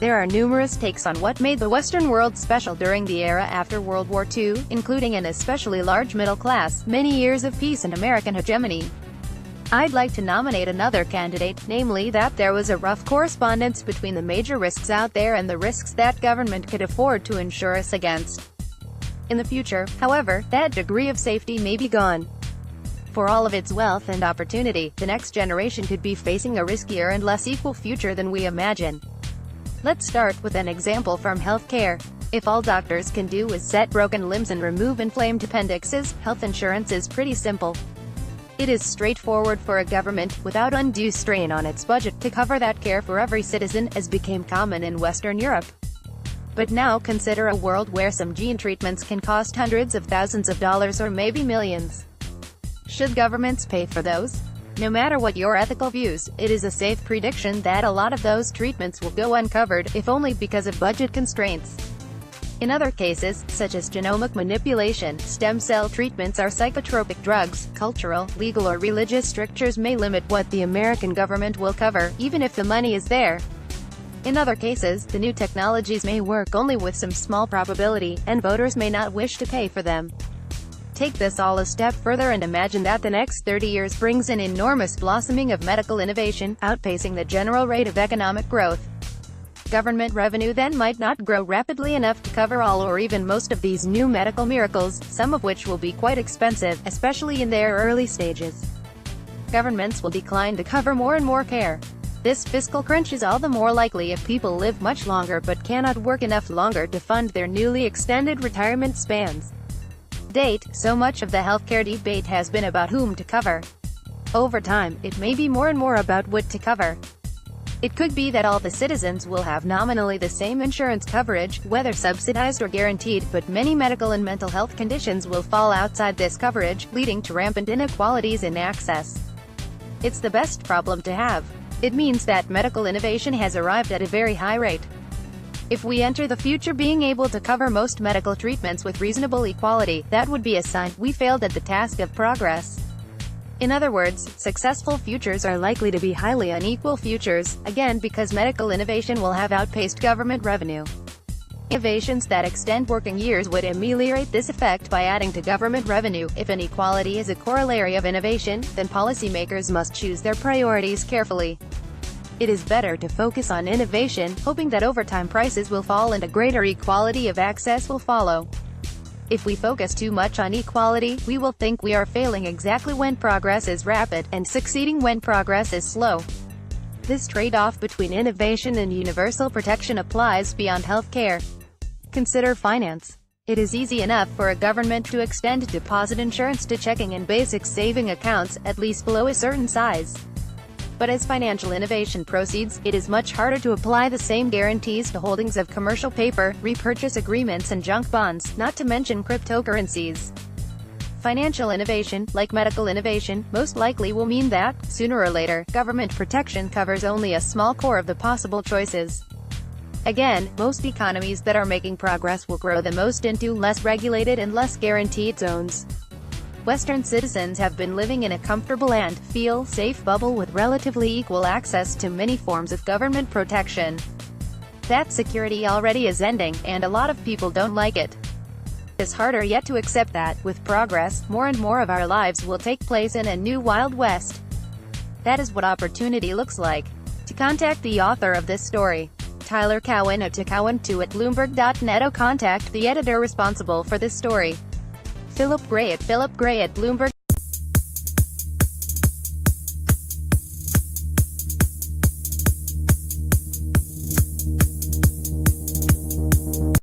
There are numerous takes on what made the Western world special during the era after World War II, including an especially large middle class, many years of peace and American hegemony. I'd like to nominate another candidate, namely that there was a rough correspondence between the major risks out there and the risks that government could afford to insure us against. In the future, however, that degree of safety may be gone. For all of its wealth and opportunity, the next generation could be facing a riskier and less equal future than we imagine. Let's start with an example from healthcare. If all doctors can do is set broken limbs and remove inflamed appendixes, health insurance is pretty simple. It is straightforward for a government, without undue strain on its budget, to cover that care for every citizen, as became common in Western Europe. But now consider a world where some gene treatments can cost hundreds of thousands of dollars or maybe millions. Should governments pay for those? No matter what your ethical views, it is a safe prediction that a lot of those treatments will go uncovered, if only because of budget constraints. In other cases, such as genomic manipulation, stem cell treatments, or psychotropic drugs, cultural, legal or religious strictures may limit what the American government will cover, even if the money is there. In other cases, the new technologies may work only with some small probability, and voters may not wish to pay for them. Take this all a step further and imagine that the next 30 years brings an enormous blossoming of medical innovation, outpacing the general rate of economic growth. Government revenue then might not grow rapidly enough to cover all or even most of these new medical miracles, some of which will be quite expensive, especially in their early stages. Governments will decline to cover more and more care. This fiscal crunch is all the more likely if people live much longer but cannot work enough longer to fund their newly extended retirement spans. So much of the healthcare debate has been about whom to cover. Over time, it may be more and more about what to cover. It could be that all the citizens will have nominally the same insurance coverage, whether subsidized or guaranteed, but many medical and mental health conditions will fall outside this coverage, leading to rampant inequalities in access. It's the best problem to have. It means that medical innovation has arrived at a very high rate. If we enter the future being able to cover most medical treatments with reasonable equality, that would be a sign we failed at the task of progress. In other words, successful futures are likely to be highly unequal futures, again because medical innovation will have outpaced government revenue. Innovations that extend working years would ameliorate this effect by adding to government revenue. If inequality is a corollary of innovation, then policymakers must choose their priorities carefully. It is better to focus on innovation, hoping that over time prices will fall and a greater equality of access will follow. If we focus too much on equality, we will think we are failing exactly when progress is rapid, and succeeding when progress is slow. This trade-off between innovation and universal protection applies beyond healthcare. Consider finance. It is easy enough for a government to extend deposit insurance to checking and basic saving accounts, at least below a certain size. But as financial innovation proceeds, it is much harder to apply the same guarantees to holdings of commercial paper, repurchase agreements and junk bonds, not to mention cryptocurrencies. Financial innovation, like medical innovation, most likely will mean that, sooner or later, government protection covers only a small core of the possible choices. Again, most economies that are making progress will grow the most into less regulated and less guaranteed zones. Western citizens have been living in a comfortable and feel safe bubble with relatively equal access to many forms of government protection. That security already is ending, and a lot of people don't like it. It's harder yet to accept that, with progress, more and more of our lives will take place in a new Wild West. That is what opportunity looks like. To contact the author of this story, Tyler Cowan at Cowan2@Bloomberg.net, or contact the editor responsible for this story, Philip Gray at Bloomberg.